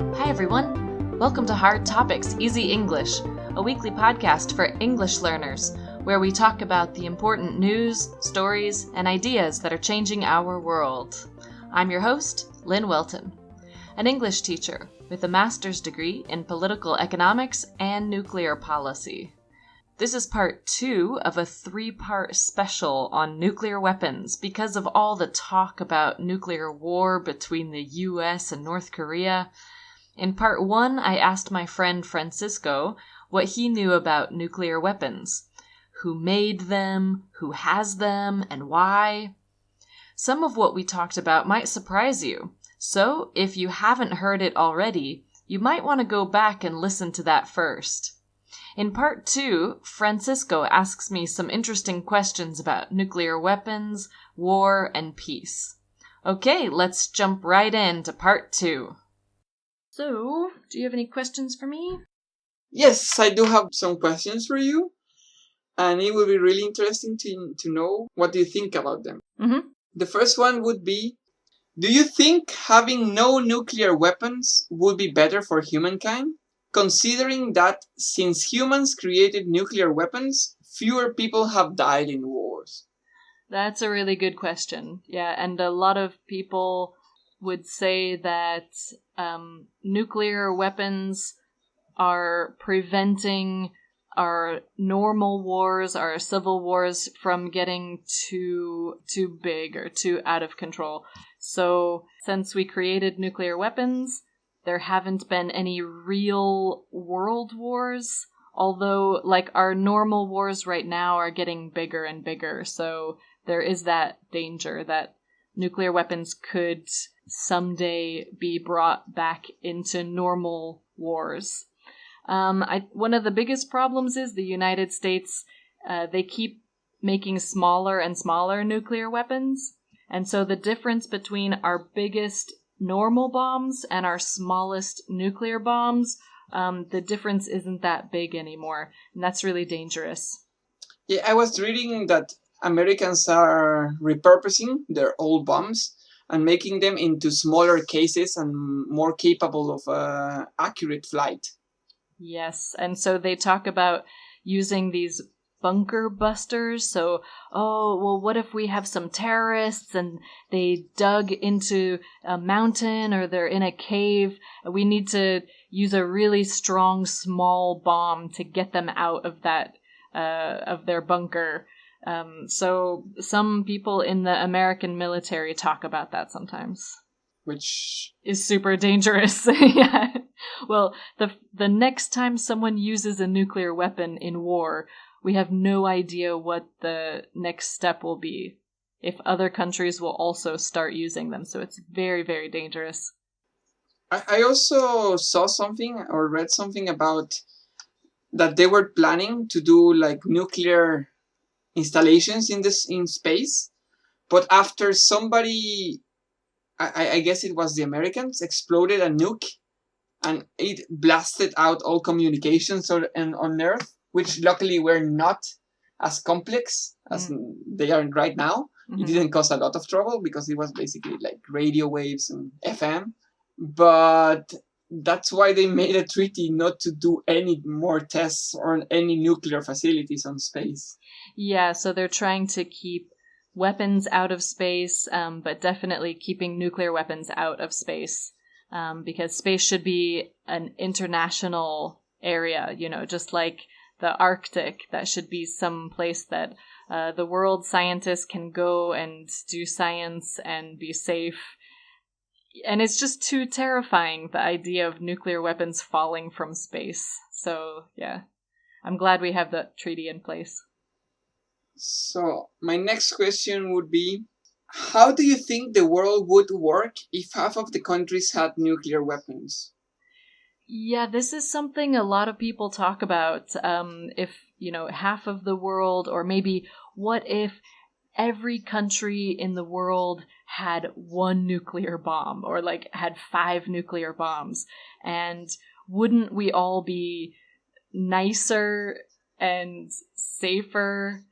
Hi everyone! Welcome to Hard Topics Easy English, a weekly podcast for English learners, where we talk about the important news, stories, and ideas that are changing our world. I'm your host, Lynn Welton, an English teacher with a master's degree in political economics and nuclear policy. This is part 2 of a 3-part special on nuclear weapons because of all the talk about nuclear war between the US and North Korea. In part 1, I asked my friend Francisco what he knew about nuclear weapons. Who made them, who has them, and why? Some of what we talked about might surprise you, so if you haven't heard it already, you might want to go back and listen to that first. In part 2, Francisco asks me some interesting questions about nuclear weapons, war, and peace. Okay, let's jump right into part 2. So, do you have any questions for me? Yes, I do have some questions for you, and it will be really interesting to know what you think about them. The first one would be, do you think having no nuclear weapons would be better for humankind? Considering that since humans created nuclear weapons, fewer people have died in wars. That's a really good question. Yeah, and a lot of people would say that nuclear weapons are preventing our normal wars, our civil wars, from getting too big or too out of control. So, since we created nuclear weapons, there haven't been any real world wars, although, our normal wars right now are getting bigger and bigger, so there is that danger that nuclear weapons could someday be brought back into normal wars. One of the biggest problems is the United States, they keep making smaller and smaller nuclear weapons, and so the difference between our biggest normal bombs and our smallest nuclear bombs, the difference isn't that big anymore, and that's really dangerous. Yeah, I was reading that Americans are repurposing their old bombs and making them into smaller cases and more capable of accurate flight. Yes, and so they talk about using these bunker busters. So, what if we have some terrorists and they dug into a mountain or they're in a cave? We need to use a really strong, small bomb to get them out of that, of their bunker. So some people in the American military talk about that sometimes. Which is super dangerous. Yeah. Well, the next time someone uses a nuclear weapon in war, we have no idea what the next step will be, if other countries will also start using them. So it's very, very dangerous. I also saw something or read something about that they were planning to do nuclear installations in space, but after somebody, I guess it was the Americans, exploded a nuke and it blasted out all communications on Earth, which luckily were not as complex as they are right now. It didn't cause a lot of trouble because it was basically radio waves and FM. But that's why they made a treaty not to do any more tests on any nuclear facilities on space. Yeah, so they're trying to keep weapons out of space, but definitely keeping nuclear weapons out of space. Because space should be an international area, just like the Arctic. That should be some place that the world scientists can go and do science and be safe. And it's just too terrifying, the idea of nuclear weapons falling from space. So, yeah, I'm glad we have that treaty in place. So, my next question would be, how do you think the world would work if half of the countries had nuclear weapons? Yeah, this is something a lot of people talk about. If, half of the world, or maybe what if every country in the world had one nuclear bomb, or had 5 nuclear bombs? And wouldn't we all be nicer and safer?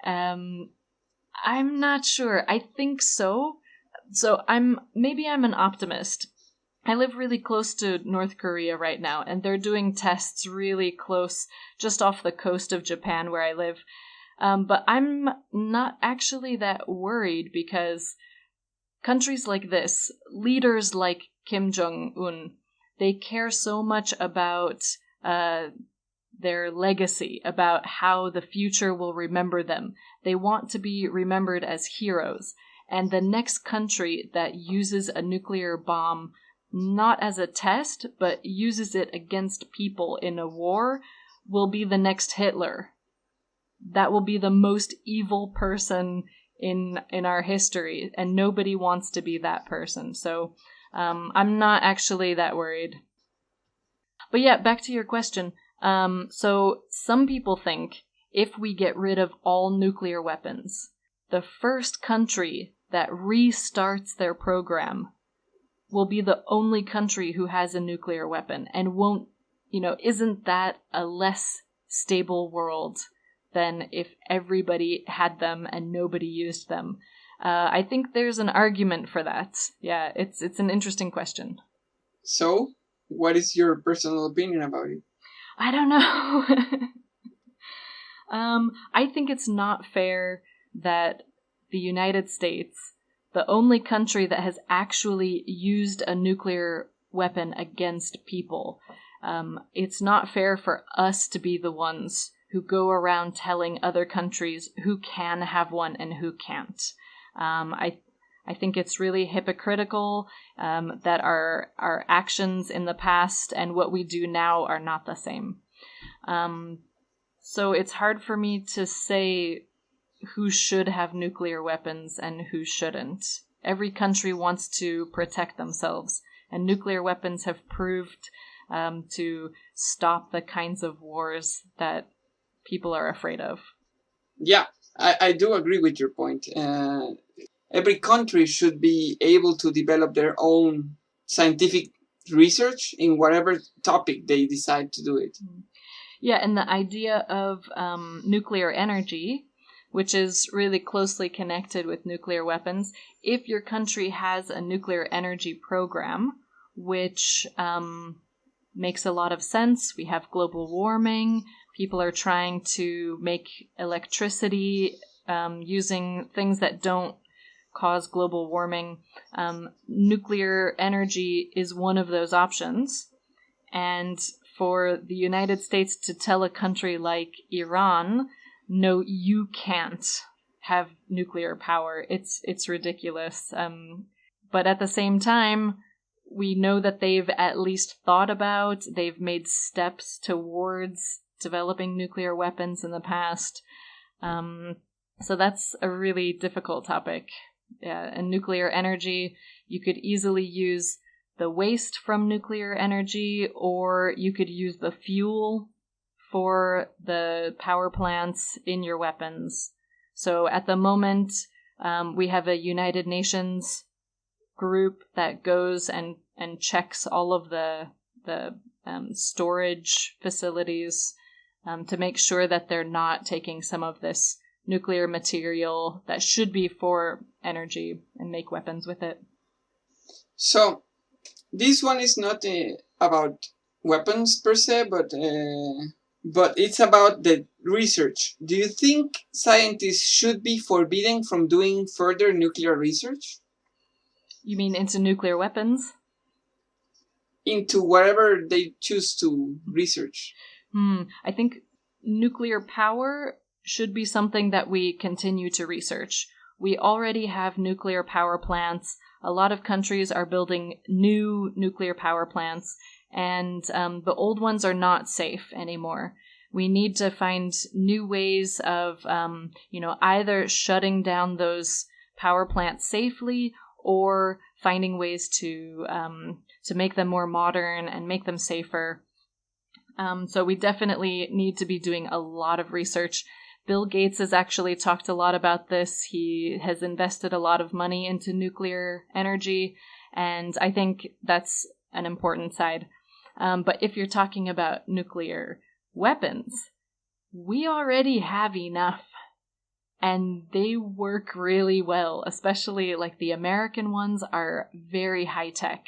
I'm not sure. I think so. So I'm an optimist. I live really close to North Korea right now, and they're doing tests really close, just off the coast of Japan where I live. But I'm not actually that worried because countries like this, leaders like Kim Jung-Un, they care so much about their legacy, about how the future will remember them. They want to be remembered as heroes. And the next country that uses a nuclear bomb, not as a test, but uses it against people in a war, will be the next Hitler. That will be the most evil person in our history, and nobody wants to be that person. So I'm not actually that worried. But yeah, back to your question. So some people think if we get rid of all nuclear weapons, the first country that restarts their program will be the only country who has a nuclear weapon, and won't, isn't that a less stable world than if everybody had them and nobody used them? I think there's an argument for that. Yeah, it's an interesting question. So, what is your personal opinion about it? I don't know. I think it's not fair that the United States, the only country that has actually used a nuclear weapon against people, it's not fair for us to be the ones who go around telling other countries who can have one and who can't. I think it's really hypocritical that our actions in the past and what we do now are not the same. So it's hard for me to say who should have nuclear weapons and who shouldn't. Every country wants to protect themselves, and nuclear weapons have proved to stop the kinds of wars that people are afraid of. Yeah, I do agree with your point. Every country should be able to develop their own scientific research in whatever topic they decide to do it. Yeah, and the idea of nuclear energy, which is really closely connected with nuclear weapons, if your country has a nuclear energy program, which makes a lot of sense. We have global warming. People are trying to make electricity using things that don't cause global warming. Nuclear energy is one of those options. And for the United States to tell a country like Iran, no, you can't have nuclear power, it's ridiculous. But at the same time, we know that they've at least thought about, they've made steps towards developing nuclear weapons in the past. So that's a really difficult topic. Yeah, and nuclear energy, you could easily use the waste from nuclear energy, or you could use the fuel for the power plants in your weapons. So at the moment, we have a United Nations group that goes and checks all of the storage facilities to make sure that they're not taking some of this nuclear material that should be for energy and make weapons with it. So, this one is not about weapons per se, but it's about the research. Do you think scientists should be forbidden from doing further nuclear research? You mean into nuclear weapons? Into whatever they choose to research. I think nuclear power should be something that we continue to research. We already have nuclear power plants. A lot of countries are building new nuclear power plants, and the old ones are not safe anymore. We need to find new ways of, either shutting down those power plants safely or finding ways to make them more modern and make them safer. So we definitely need to be doing a lot of research. Bill Gates has actually talked a lot about this. He has invested a lot of money into nuclear energy, and I think that's an important side. But if you're talking about nuclear weapons, we already have enough, and they work really well, especially like the American ones are very high tech.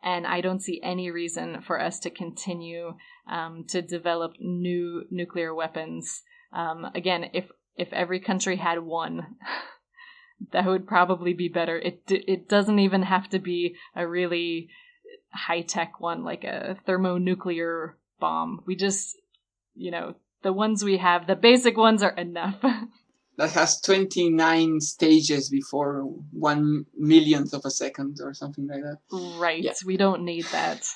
And I don't see any reason for us to continue to develop new nuclear weapons. Again, if every country had one, that would probably be better. It doesn't even have to be a really high-tech one, like a thermonuclear bomb. We just, the ones we have, the basic ones are enough. That has 29 stages before 1 millionth of a second or something like that. Right. Yeah. We don't need that.